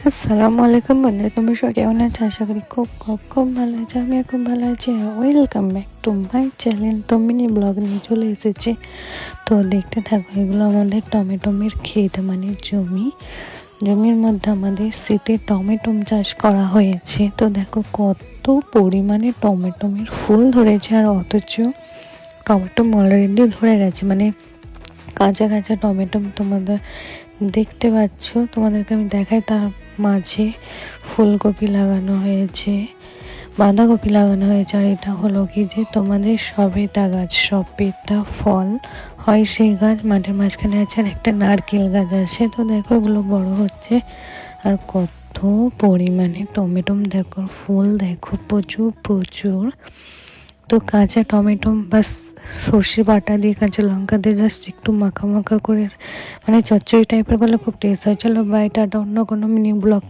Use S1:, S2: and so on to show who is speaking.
S1: আসসালামু আলাইকুম বন্ধুরা, তোমরা সবাই কেমন আছো? আশা করি খুব খুব খুব ভালো আছো। আমিও খুব ভালো আছি। Welcome back to my channel. তো মিনি ব্লগ নিয়ে চলে এসেছি। তো দেখতে থাকো, এগুলো আমাদের টমেটোমের ক্ষেত, মানে জমির মধ্যে আমাদের শীতে টমেটো চাষ করা হয়েছে। তো দেখো কত পরিমাণে টমেটোমের ফুল ধরেছে, আর অথচ টমেটো অলরেডি ধরে গেছে, মানে কাঁচা কাঁচা টমেটো তোমাদের দেখতে পাচ্ছ। তোমাদেরকে আমি দেখাই, তার মাঝে ফুলকপি লাগানো হয়েছে, বাঁধাকপি লাগানো হয়েছে। আর এটা হলো কি যে তোমাদের সবেদা গাছ, সবেদা ফল হয় সেই গাছ মাঠের মাঝখানে আছে। আর একটা নারকেল গাছ আছে। তো দেখো এগুলো বড় হচ্ছে, আর কত পরিমাণে টমেটো দেখো, ফুল দেখো প্রচুর প্রচুর। তো কাঁচা টমেটো বা সর্ষে বাটা দিয়ে, কাঁচা লঙ্কা দিয়ে জাস্ট একটু মাখা মাখা করে, মানে চচ্চড়ি টাইপের করলে খুব টেস্ট হয়। চলো বাই, টাটা, অন্য কোনো মিনি ব্লগ।